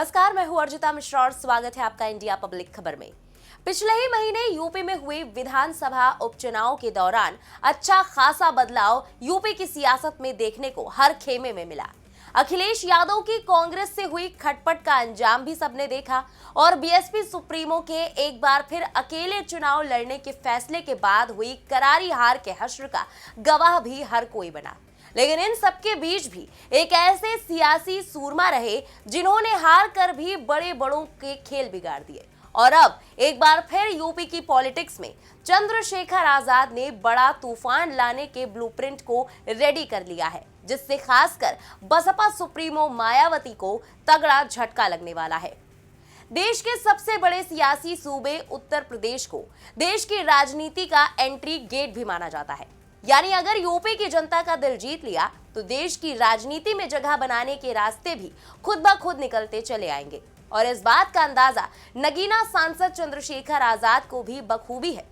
नमस्कार, मैं हूं अर्जिता मिश्रा और स्वागत है आपका इंडिया पब्लिक खबर में। पिछले ही महीने यूपी में हुए विधानसभा उपचुनाव के दौरान अच्छा खासा बदलाव यूपी की सियासत में देखने को हर खेमे में मिला। अखिलेश यादव की कांग्रेस से हुई खटपट का अंजाम भी सबने देखा और बीएसपी सुप्रीमो के एक बार फिर अकेले चुनाव लड़ने के फैसले के बाद हुई करारी हार के हश्र का गवाह भी हर कोई बना। लेकिन इन सबके बीच भी एक ऐसे सियासी सूरमा रहे जिन्होंने हार कर भी बड़े बड़ों के खेल बिगाड़ दिए और अब एक बार फिर यूपी की पॉलिटिक्स में चंद्रशेखर आजाद ने बड़ा तूफान लाने के ब्लूप्रिंट को रेडी कर लिया है, जिससे खासकर बसपा सुप्रीमो मायावती को तगड़ा झटका लगने वाला है। देश के सबसे बड़े सियासी सूबे उत्तर प्रदेश को देश की राजनीति का एंट्री गेट भी माना जाता है। यानी अगर यूपी की जनता का दिल जीत लिया तो देश की राजनीति में जगह बनाने के रास्ते भी खुद ब खुद निकलते चले आएंगे और इस बात का अंदाजा नगीना सांसद चंद्रशेखर आजाद को भी बखूबी है।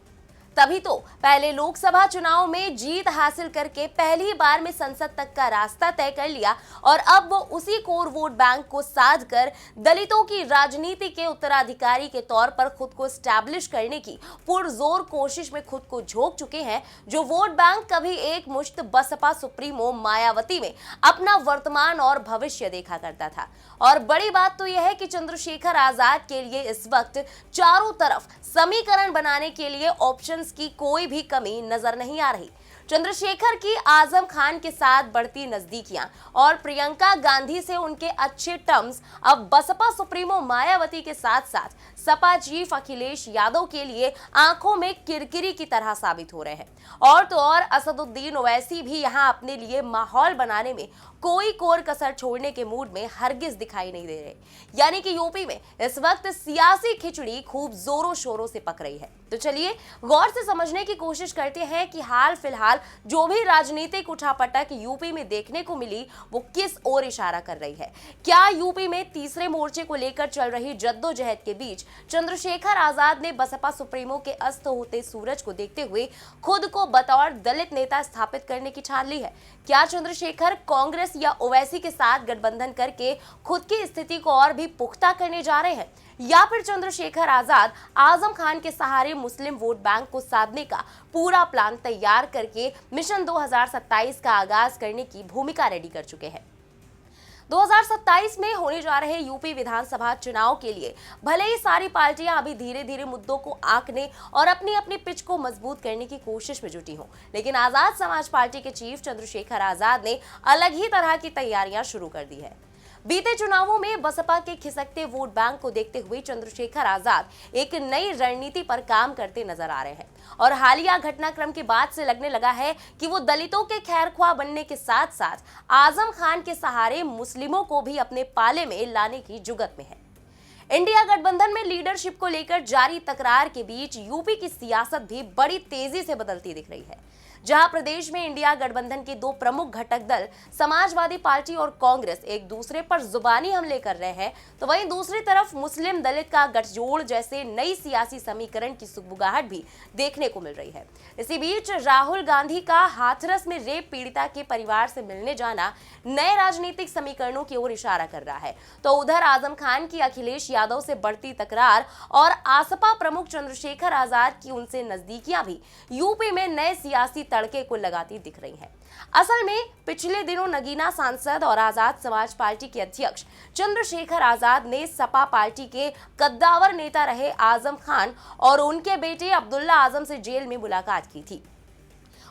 तभी तो पहले लोकसभा चुनाव में जीत हासिल करके पहली बार में संसद तक का रास्ता तय कर लिया और अब वो उसी कोर वोट बैंक को साध कर दलितों की राजनीति के उत्तराधिकारी के तौर पर खुद को स्टैब्लिश करने की पुरजोर कोशिश में खुद को झोंक चुके हैं, जो वोट बैंक कभी एक मुश्त बसपा सुप्रीमो मायावती में अपना वर्तमान और भविष्य देखा करता था। और बड़ी बात तो यह है कि चंद्रशेखर आजाद के लिए इस वक्त चारों तरफ समीकरण बनाने के लिए ऑप्शंस की कोई भी कमी नजर नहीं आ रही। चंद्रशेखर की आजम खान के साथ बढ़ती नजदीकियां और प्रियंका गांधी से उनके अच्छे टर्म्स अब बसपा सुप्रीमो मायावती के साथ साथ सपा चीफ अखिलेश यादव के लिए आंखों में किरकिरी की तरह साबित हो रहे हैं। और तो और असदुद्दीन ओवैसी भी यहां अपने लिए माहौल बनाने में कोई कोर कसर छोड़ने के मूड में हरगिज दिखाई नहीं दे रहे। यानी कि यूपी में इस वक्त सियासी खिचड़ी खूब जोरों शोरों से पक रही है। तो चलिए गौर से समझने की कोशिश करते हैं कि हाल फिलहाल जो भी राजनीतिक उठापटक यूपी में देखने को मिली वो किस ओर इशारा कर रही है। क्या यूपी में तीसरे मोर्चे को लेकर चल रही जद्दोजहद के बीच चंद्रशेखर आजाद ने बसपा सुप्रीमो के अस्त होते सूरज को देखते हुए खुद को बतौर दलित नेता स्थापित करने की ठान ली है? क्या चंद्रशेखर कांग्रेस या ओवैसी के साथ गठबंधन करके खुद की स्थिति को और भी पुख्ता करने जा रहे हैं, या फिर चंद्रशेखर आजाद आजम खान के सहारे मुस्लिम वोट बैंक को साधने का पूरा प्लान तैयार करके मिशन 2027 का आगाज करने की भूमिका रेडी कर चुके हैं? 2027 में होने जा रहे यूपी विधानसभा चुनाव के लिए भले ही सारी पार्टियां अभी धीरे धीरे मुद्दों को आंकने और अपनी अपनी पिच को मजबूत करने की कोशिश में जुटी हों, लेकिन आजाद समाज पार्टी के चीफ चंद्रशेखर आजाद ने अलग ही तरह की तैयारियां शुरू कर दी है। बीते चुनावों में बसपा के खिसकते वोट बैंक को देखते हुए चंद्रशेखर आजाद एक नई रणनीति पर काम करते नजर आ रहे हैं और हालिया घटनाक्रम के बाद से लगने लगा है कि वो दलितों के खैरख्वाह बनने के साथ साथ आजम खान के सहारे मुस्लिमों को भी अपने पाले में लाने की जुगत में है। इंडिया गठबंधन में लीडरशिप को लेकर जारी तकरार के बीच यूपी की सियासत भी बड़ी तेजी से बदलती दिख रही है। जहां प्रदेश में इंडिया गठबंधन के दो प्रमुख घटक दल समाजवादी पार्टी और कांग्रेस एक दूसरे पर जुबानी हमले कर रहे हैं, तो वहीं दूसरी तरफ मुस्लिम दलित का गठजोड़ जैसे नई सियासी समीकरण की सुगबुगाहट भी देखने को मिल रही है। इसी बीच राहुल गांधी का हाथरस में रेप पीड़िता के परिवार से मिलने जाना नए राजनीतिक समीकरणों की ओर इशारा कर रहा है, तो उधर आजम खान की अखिलेश यादव से बढ़ती तकरार और आसपा प्रमुख चंद्रशेखर आजाद की उनसे नजदीकियां भी यूपी में नए सियासी तड़के को लगाती दिख रही हैं। असल में पिछले दिनों नगीना सांसद और आजाद समाज पार्टी के अध्यक्ष चंद्रशेखर आजाद ने सपा पार्टी के कद्दावर नेता रहे आजम खान और उनके बेटे अब्दुल्ला आजम से जेल में मुलाकात की थी।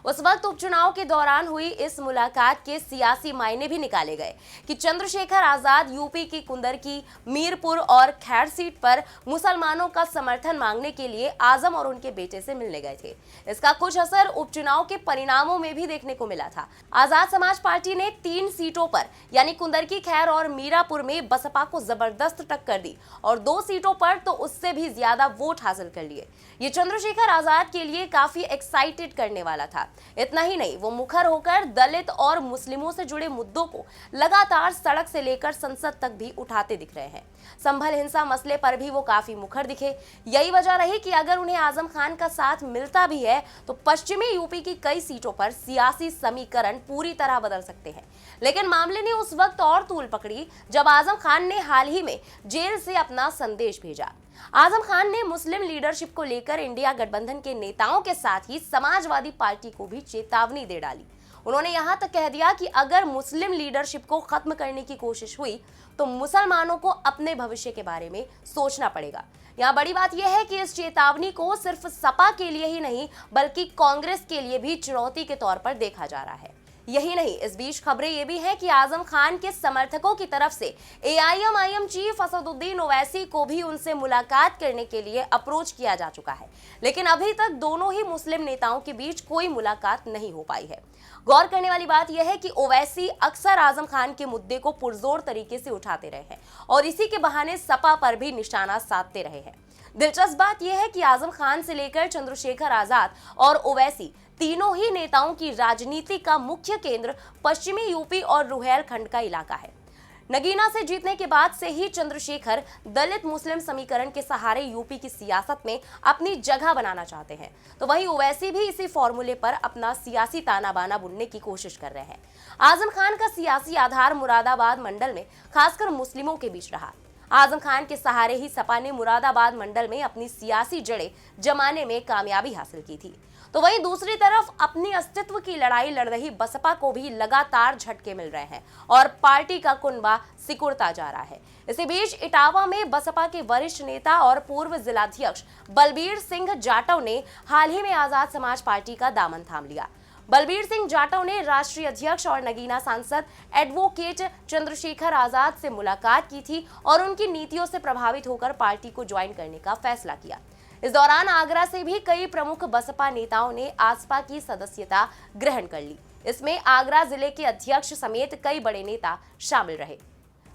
उस वक्त उपचुनाव के दौरान हुई इस मुलाकात के सियासी मायने भी निकाले गए कि चंद्रशेखर आजाद यूपी की कुंदरकी, मीरपुर और खैर सीट पर मुसलमानों का समर्थन मांगने के लिए आजम और उनके बेटे से मिलने गए थे। इसका कुछ असर उपचुनाव के परिणामों में भी देखने को मिला था। आजाद समाज पार्टी ने 3 सीटों पर यानी कुंदरकी, खैर और मीरापुर में बसपा को जबरदस्त टक्कर दी और 2 सीटों पर तो उससे भी ज्यादा वोट हासिल कर लिए। ये चंद्रशेखर आजाद के लिए काफी एक्साइटेड करने वाला था, इतना ही नहीं, वो मुखर होकर दलित और मुस्लिमों से जुड़े मुद्दों को लगातार सड़क से लेकर संसद तक भी उठाते दिख रहे हैं। संभल हिंसा मसले पर भी वो काफी मुखर दिखे। यही वजह रही कि अगर उन्हें आजम खान का साथ मिलता भी है तो पश्चिमी यूपी की कई सीटों पर सियासी समीकरण पूरी तरह बदल सकते हैं। लेकिन मामले ने उस वक्त और तूल पकड़ी जब आजम खान ने हाल ही में जेल से अपना संदेश भेजा। आजम खान ने मुस्लिम लीडरशिप को लेकर इंडिया गठबंधन के नेताओं के साथ ही समाजवादी पार्टी को भी चेतावनी दे डाली। उन्होंने यहां तक कह दिया कि अगर मुस्लिम लीडरशिप को खत्म करने की कोशिश हुई तो मुसलमानों को अपने भविष्य के बारे में सोचना पड़ेगा। यहाँ बड़ी बात यह है कि इस चेतावनी को सिर्फ सपा के लिए ही नहीं बल्कि कांग्रेस के लिए भी चुनौती के तौर पर देखा जा रहा है। यही नहीं, इस बीच खबरें ये भी हैं कि आजम खान के समर्थकों की तरफ से एआईएमआईएम चीफ असदुद्दीन ओवैसी को भी उनसे मुलाकात करने के लिए अप्रोच किया जा चुका है, लेकिन अभी तक दोनों ही मुस्लिम नेताओं के बीच कोई मुलाकात नहीं हो पाई है। गौर करने वाली बात यह है कि ओवैसी अक्सर आजम खान के मुद्दे को पुरजोर तरीके से उठाते रहे हैं और इसी के बहाने सपा पर भी निशाना साधते रहे हैं। दिलचस्प बात यह है कि आजम खान से लेकर चंद्रशेखर आजाद और ओवैसी तीनों ही नेताओं की राजनीति का मुख्य केंद्र पश्चिमी यूपी और रुहेलखंड का इलाका है। नगीना से जीतने के बाद से ही चंद्रशेखर दलित मुस्लिम समीकरण के सहारे यूपी की सियासत में अपनी जगह बनाना चाहते हैं, तो वहीं ओवैसी भी इसी फॉर्मूले पर अपना सियासी ताना बाना बुनने की कोशिश कर रहे हैं। आजम खान का सियासी आधार मुरादाबाद मंडल में खासकर मुस्लिमों के बीच रहा। आजम खान के सहारे ही सपा ने मुरादाबाद मंडल में अपनी सियासी जड़ें जमाने में कामयाबी हासिल की थी, तो वहीं दूसरी तरफ अपनी अस्तित्व की लड़ाई लड़ रही बसपा को भी लगातार झटके मिल रहे हैं और पार्टी का कुनबा सिकुड़ता जा रहा है। इसी बीच इटावा में बसपा के वरिष्ठ नेता और पूर्व जिलाध्यक्ष बलबीर सिंह जाटव ने हाल ही में आजाद समाज पार्टी का दामन थाम लिया। बलबीर सिंह जाटव ने राष्ट्रीय अध्यक्ष और नगीना सांसद एडवोकेट चंद्रशेखर आजाद से मुलाकात की थी और उनकी नीतियों से प्रभावित होकर पार्टी को ज्वाइन करने का फैसला किया। इस दौरान आगरा से भी कई प्रमुख बसपा नेताओं ने आसपा की सदस्यता ग्रहण कर ली। इसमें आगरा जिले के अध्यक्ष समेत कई बड़े नेता शामिल रहे।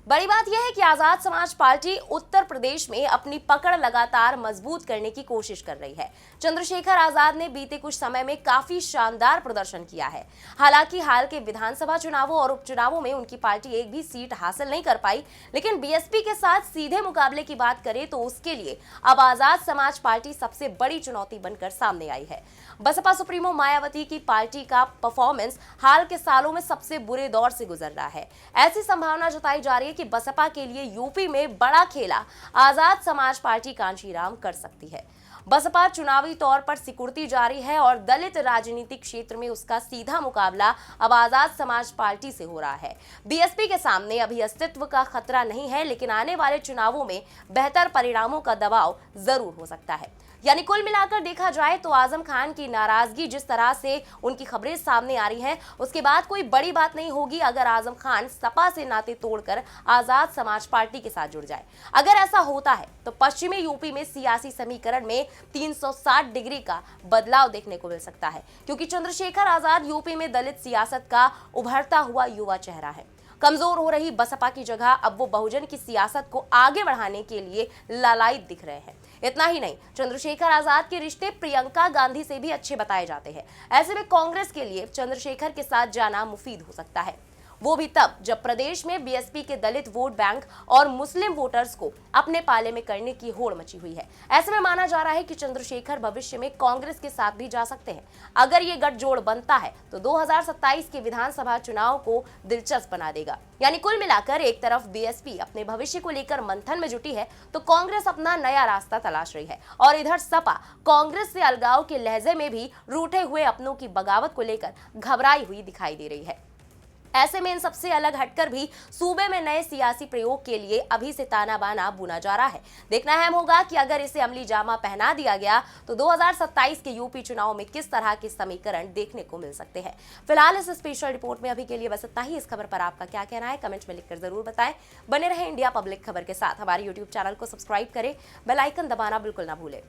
बड़ी बात यह है कि आजाद समाज पार्टी उत्तर प्रदेश में अपनी पकड़ लगातार मजबूत करने की कोशिश कर रही है। चंद्रशेखर आजाद ने बीते कुछ समय में काफी शानदार प्रदर्शन किया है। हालांकि हाल के विधानसभा चुनावों और उपचुनावों में उनकी पार्टी एक भी सीट हासिल नहीं कर पाई, लेकिन बीएसपी के साथ सीधे मुकाबले की बात करें तो उसके लिए अब आजाद समाज पार्टी सबसे बड़ी चुनौती बनकर सामने आई है। बसपा सुप्रीमो मायावती की पार्टी का परफॉर्मेंस हाल के सालों में सबसे बुरे दौर से गुजर रहा है। ऐसी संभावना जताई जा रही है कि बसपा के लिए यूपी में बड़ा खेला आजाद समाज पार्टी कांशीराम कर सकती है। बसपा चुनावी तौर पर सिकुड़ती जा रही है और दलित राजनीतिक क्षेत्र में उसका सीधा मुकाबला अब आजाद समाज पार्टी से हो रहा है। बीएसपी के सामने अभी अस्तित्व का खतरा नहीं है, लेकिन आने वाले चुनावों में बेहतर परिणामों का दबाव जरूर हो सकता है। यानी कुल मिलाकर देखा जाए तो आजम खान की नाराजगी जिस तरह से उनकी खबरें सामने आ रही हैं, उसके बाद कोई बड़ी बात नहीं होगी अगर आजम खान सपा से नाते तोड़कर आजाद समाज पार्टी के साथ जुड़ जाए। अगर ऐसा होता है तो पश्चिमी यूपी में सियासी समीकरण में 360 डिग्री का बदलाव देखने को मिल सकता है, क्योंकि चंद्रशेखर आजाद यूपी में दलित सियासत का उभरता हुआ युवा चेहरा है। कमजोर हो रही बसपा की जगह अब वो बहुजन की सियासत को आगे बढ़ाने के लिए लालायित दिख रहे हैं। इतना ही नहीं, चंद्रशेखर आजाद के रिश्ते प्रियंका गांधी से भी अच्छे बताए जाते हैं। ऐसे में कांग्रेस के लिए चंद्रशेखर के साथ जाना मुफीद हो सकता है, वो भी तब जब प्रदेश में बीएसपी के दलित वोट बैंक और मुस्लिम वोटर्स को अपने पाले में करने की होड़ मची हुई है। ऐसे में माना जा रहा है कि चंद्रशेखर भविष्य में कांग्रेस के साथ भी जा सकते हैं। अगर ये गठजोड़ बनता है तो 2027 के विधानसभा चुनाव को दिलचस्प बना देगा। यानी कुल मिलाकर एक तरफ बीएसपी अपने भविष्य को लेकर मंथन में जुटी है तो कांग्रेस अपना नया रास्ता तलाश रही है, और इधर सपा कांग्रेस से अलगाव के लहजे में भी रूठे हुए अपनों की बगावत को लेकर घबराई हुई दिखाई दे रही है। ऐसे में इन सबसे अलग हटकर भी सूबे में नए सियासी प्रयोग के लिए अभी से ताना बाना बुना जा रहा है। देखना अहम होगा कि अगर इसे अमली जामा पहना दिया गया तो 2027 के यूपी चुनाव में किस तरह के समीकरण देखने को मिल सकते हैं। फिलहाल इस स्पेशल रिपोर्ट में अभी के लिए बस इतना ही। इस खबर पर आपका क्या कहना है कमेंट में लिखकर जरूर बताएं। बने रहे इंडिया पब्लिक खबर के साथ। हमारे यूट्यूब चैनल को सब्सक्राइब करें, बेल आइकन दबाना बिल्कुल ना भूलें।